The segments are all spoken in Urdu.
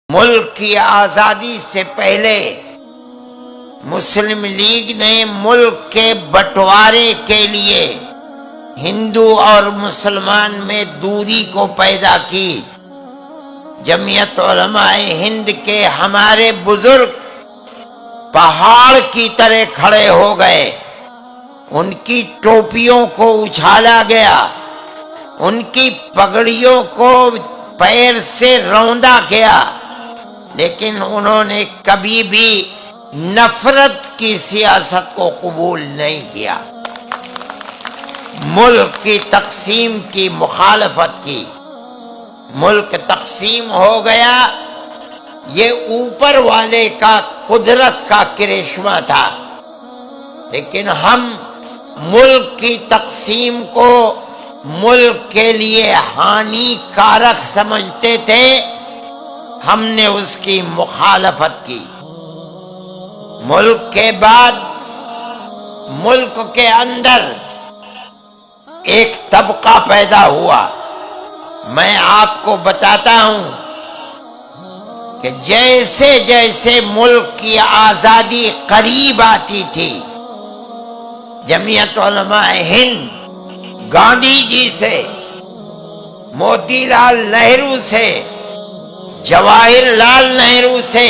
ملک کی آزادی سے پہلے مسلم لیگ نے ملک کے بٹوارے کے لیے ہندو اور مسلمان میں دوری کو پیدا کی۔ جمعیت علماء ہند کے ہمارے بزرگ پہاڑ کی طرح کھڑے ہو گئے، ان کی ٹوپیوں کو اچھالا گیا، ان کی پگڑیوں کو پیر سے روندا گیا، لیکن انہوں نے کبھی بھی نفرت کی سیاست کو قبول نہیں کیا، ملک کی تقسیم کی مخالفت کی۔ ملک تقسیم ہو گیا، یہ اوپر والے کا قدرت کا کرشمہ تھا، لیکن ہم ملک کی تقسیم کو ملک کے لیے ہانی کارک سمجھتے تھے، ہم نے اس کی مخالفت کی۔ ملک کے بعد ملک کے اندر ایک طبقہ پیدا ہوا۔ میں آپ کو بتاتا ہوں کہ جیسے جیسے ملک کی آزادی قریب آتی تھی، جمعیت علماء ہند گاندھی جی سے، موتی لال نہرو سے، جواہر لال نہرو سے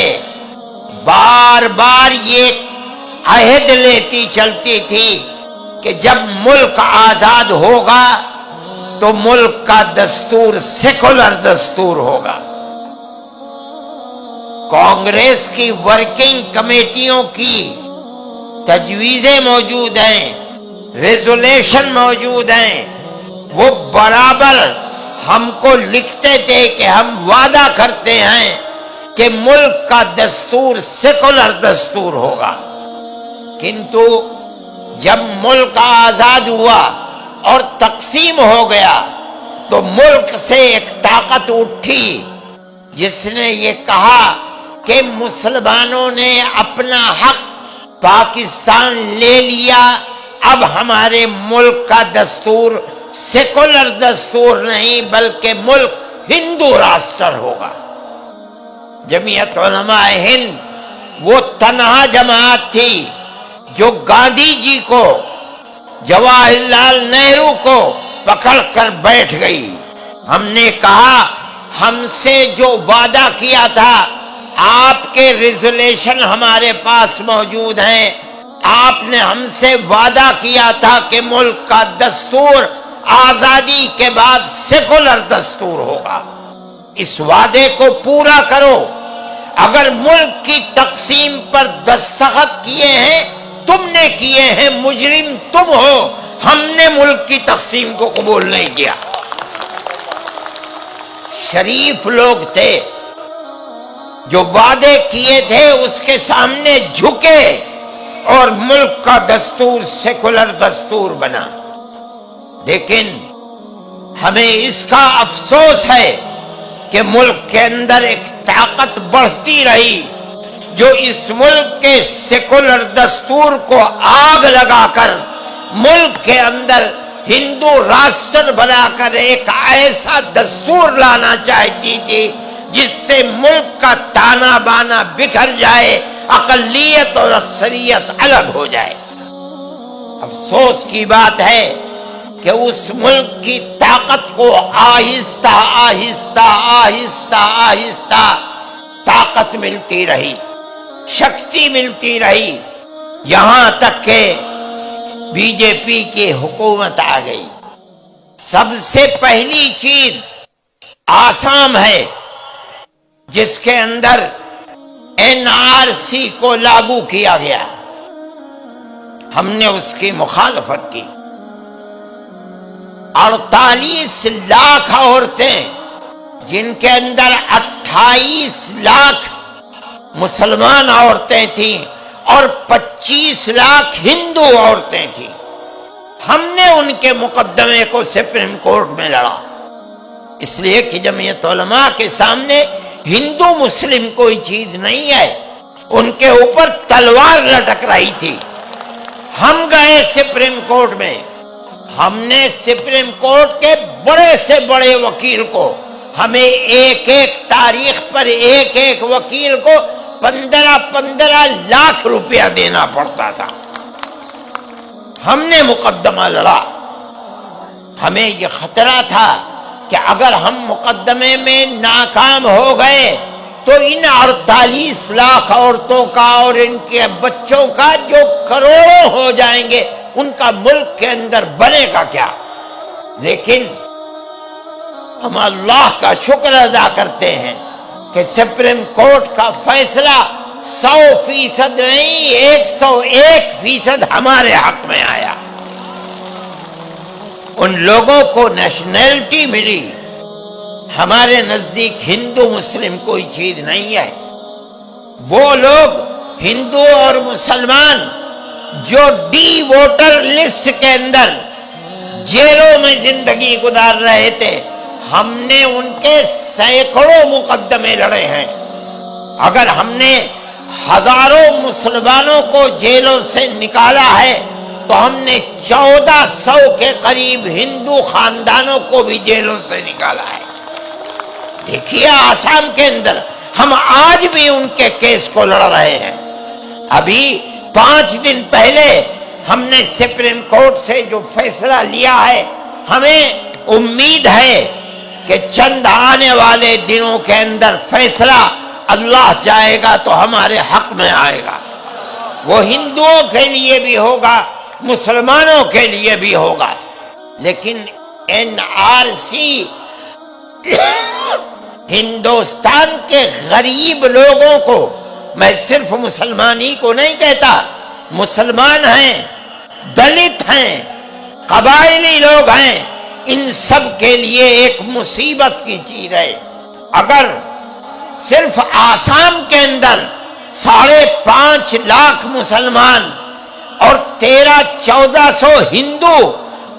بار بار یہ عہد لیتی چلتی تھی کہ جب ملک آزاد ہوگا تو ملک کا دستور سیکولر دستور ہوگا۔ کانگریس کی ورکنگ کمیٹیوں کی تجویزیں موجود ہیں، ریزولیشن موجود ہیں، وہ برابر ہم کو لکھتے تھے کہ ہم وعدہ کرتے ہیں کہ ملک کا دستور سیکولر دستور ہوگا، کنتو جب ملک آزاد ہوا اور تقسیم ہو گیا تو ملک سے ایک طاقت اٹھی جس نے یہ کہا کہ مسلمانوں نے اپنا حق پاکستان لے لیا، اب ہمارے ملک کا دستور سیکولر دستور نہیں بلکہ ملک ہندو راشٹر ہوگا۔ جمعیت علماء ہند وہ تنہا جماعت تھی جو گاندھی جی کو، جواہر لال نہرو کو پکڑ کر بیٹھ گئی۔ ہم نے کہا ہم سے جو وعدہ کیا تھا، آپ کے ریزولیشن ہمارے پاس موجود ہیں، آپ نے ہم سے وعدہ کیا تھا کہ ملک کا دستور آزادی کے بعد سیکولر دستور ہوگا، اس وعدے کو پورا کرو۔ اگر ملک کی تقسیم پر دستخط کیے ہیں تم نے کیے ہیں، مجرم تم ہو، ہم نے ملک کی تقسیم کو قبول نہیں کیا۔ شریف لوگ تھے جو وعدے کیے تھے اس کے سامنے جھکے اور ملک کا دستور سیکولر دستور بنا۔ لیکن ہمیں اس کا افسوس ہے کہ ملک کے اندر ایک طاقت بڑھتی رہی جو اس ملک کے سیکولر دستور کو آگ لگا کر ملک کے اندر ہندو راشٹر بنا کر ایک ایسا دستور لانا چاہتی تھی جس سے ملک کا تانا بانا بکھر جائے، اقلیت اور اکثریت الگ ہو جائے۔ افسوس کی بات ہے کہ اس ملک کی طاقت کو آہستہ آہستہ آہستہ آہستہ طاقت ملتی رہی، شکتی ملتی رہی، یہاں تک کہ بی جے پی کی حکومت آ گئی۔ سب سے پہلی چیز آسام ہے جس کے اندر این آر سی کو لاگو کیا گیا، ہم نے اس کی مخالفت کی۔ 48 لاکھ عورتیں جن کے اندر 28 لاکھ مسلمان عورتیں تھیں اور 25 لاکھ ہندو عورتیں تھیں، ہم نے ان کے مقدمے کو سپریم کورٹ میں لڑا، اس لیے کہ جمعیت علماء کے سامنے ہندو مسلم کوئی چیز نہیں ہے، ان کے اوپر تلوار لٹک رہی تھی۔ ہم گئے سپریم کورٹ میں، ہم نے سپریم کورٹ کے بڑے سے بڑے وکیل کو ہمیں ایک ایک تاریخ پر ایک ایک وکیل کو 15 لاکھ روپیہ دینا پڑتا تھا۔ ہم نے مقدمہ لڑا، ہمیں یہ خطرہ تھا کہ اگر ہم مقدمے میں ناکام ہو گئے تو ان 48 لاکھ عورتوں کا اور ان کے بچوں کا جو کروڑوں ہو جائیں گے، ان کا ملک کے اندر بنے گا کیا؟ لیکن ہم اللہ کا شکر ادا کرتے ہیں کہ سپریم کورٹ کا فیصلہ 100% نہیں 101% ہمارے حق میں آیا۔ ان لوگوں کو نیشنلٹی ملی، ہمارے نزدیک ہندو مسلم کوئی چیز نہیں ہے۔ وہ لوگ ہندو اور مسلمان جو ڈی ووٹر لسٹ کے اندر جیلوں میں زندگی گزار رہے تھے، ہم نے ان کے سینکڑوں مقدمے لڑے ہیں۔ اگر ہم نے ہزاروں مسلمانوں کو جیلوں سے نکالا ہے تو ہم نے 1400 کے قریب ہندو خاندانوں کو بھی جیلوں سے نکالا ہے۔ دیکھیے آسام کے اندر ہم آج بھی ان کے کیس کو لڑ رہے ہیں۔ ابھی 5 دن پہلے ہم نے سپریم کورٹ سے جو فیصلہ لیا ہے، ہمیں امید ہے کہ چند آنے والے دنوں کے اندر فیصلہ اللہ چاہے گا تو ہمارے حق میں آئے گا۔ وہ ہندوؤں کے لیے بھی ہوگا، مسلمانوں کے لیے بھی ہوگا۔ لیکن NRC ہندوستان کے غریب لوگوں کو، میں صرف مسلمان ہی کو نہیں کہتا، مسلمان ہیں، دلت ہیں، قبائلی لوگ ہیں، ان سب کے لیے ایک مصیبت کی چیز ہے۔ اگر صرف آسام کے اندر 5.5 لاکھ مسلمان اور 1300-1400 ہندو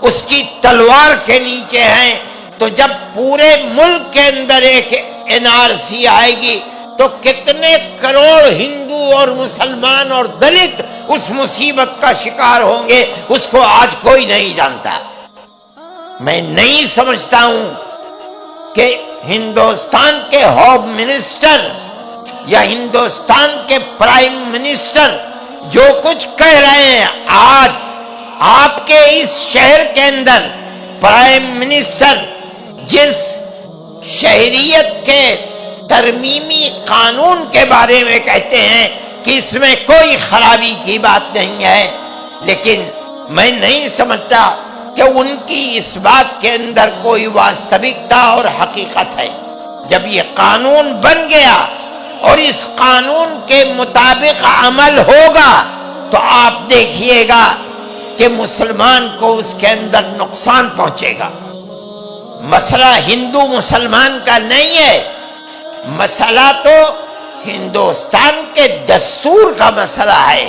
اس کی تلوار کے نیچے ہیں، تو جب پورے ملک کے اندر ایک NRC آئے گی تو کتنے کروڑ ہندو اور مسلمان اور دلت اس مصیبت کا شکار ہوں گے، اس کو آج کوئی نہیں جانتا۔ میں نہیں سمجھتا ہوں کہ ہندوستان کے ہوم منسٹر یا ہندوستان کے پرائم منسٹر جو کچھ کہہ رہے ہیں، آج آپ کے اس شہر کے اندر پرائم منسٹر جس شہریت کے ترمیمی قانون کے بارے میں کہتے ہیں کہ اس میں کوئی خرابی کی بات نہیں ہے، لیکن میں نہیں سمجھتا کہ ان کی اس بات کے اندر کوئی واستوکتا اور حقیقت ہے۔ جب یہ قانون بن گیا اور اس قانون کے مطابق عمل ہوگا تو آپ دیکھیے گا کہ مسلمان کو اس کے اندر نقصان پہنچے گا۔ مسئلہ ہندو مسلمان کا نہیں ہے، مسئلہ تو ہندوستان کے دستور کا مسئلہ ہے۔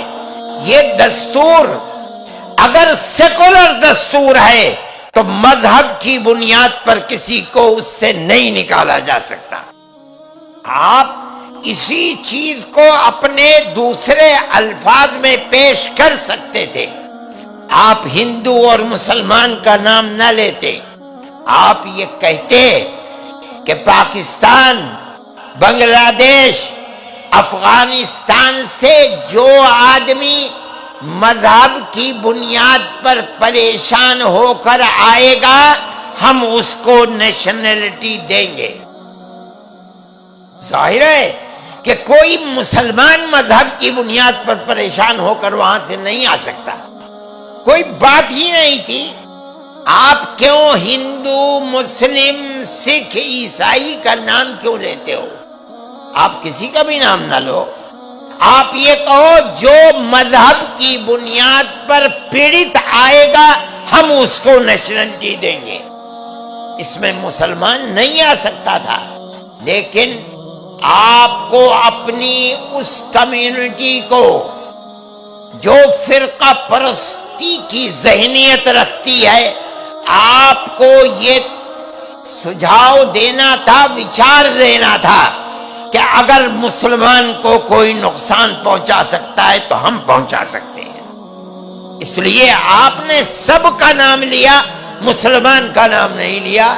یہ دستور اگر سیکولر دستور ہے تو مذہب کی بنیاد پر کسی کو اس سے نہیں نکالا جا سکتا۔ آپ اسی چیز کو اپنے دوسرے الفاظ میں پیش کر سکتے تھے۔ آپ ہندو اور مسلمان کا نام نہ لیتے، آپ یہ کہتے کہ پاکستان، بنگلہ دیش، افغانستان سے جو آدمی مذہب کی بنیاد پر پریشان ہو کر آئے گا ہم اس کو نیشنلٹی دیں گے۔ ظاہر ہے کہ کوئی مسلمان مذہب کی بنیاد پر پریشان ہو کر وہاں سے نہیں آ سکتا، کوئی بات ہی نہیں تھی۔ آپ کیوں ہندو، مسلم، سکھ، عیسائی کا نام کیوں لیتے ہو؟ آپ کسی کا بھی نام نہ لو، آپ یہ کہو جو مذہب کی بنیاد پر پیڑت آئے گا ہم اس کو نیشنلٹی دیں گے۔ اس میں مسلمان نہیں آ سکتا تھا، لیکن آپ کو اپنی اس کمیونٹی کو جو فرقہ پرستی کی ذہنیت رکھتی ہے، آپ کو یہ سجھاؤ دینا تھا، وچار دینا تھا کہ اگر مسلمان کو کوئی نقصان پہنچا سکتا ہے تو ہم پہنچا سکتے ہیں۔ اس لیے آپ نے سب کا نام لیا، مسلمان کا نام نہیں لیا۔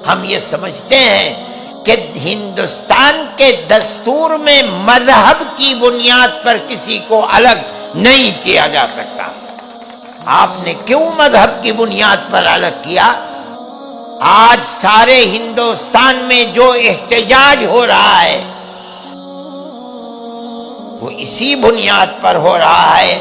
ہم یہ سمجھتے ہیں کہ ہندوستان کے دستور میں مذہب کی بنیاد پر کسی کو الگ نہیں کیا جا سکتا۔ آپ نے کیوں مذہب کی بنیاد پر الگ کیا؟ آج سارے ہندوستان میں جو احتجاج ہو رہا ہے وہ اسی بنیاد پر ہو رہا ہے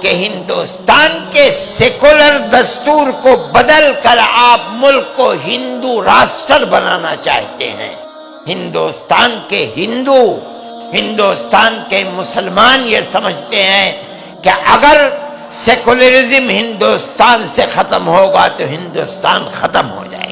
کہ ہندوستان کے سیکولر دستور کو بدل کر آپ ملک کو ہندو راشٹر بنانا چاہتے ہیں۔ ہندوستان کے ہندو، ہندوستان کے مسلمان یہ سمجھتے ہیں کہ اگر سیکولرزم ہندوستان سے ختم ہوگا تو ہندوستان ختم ہو جائے گا۔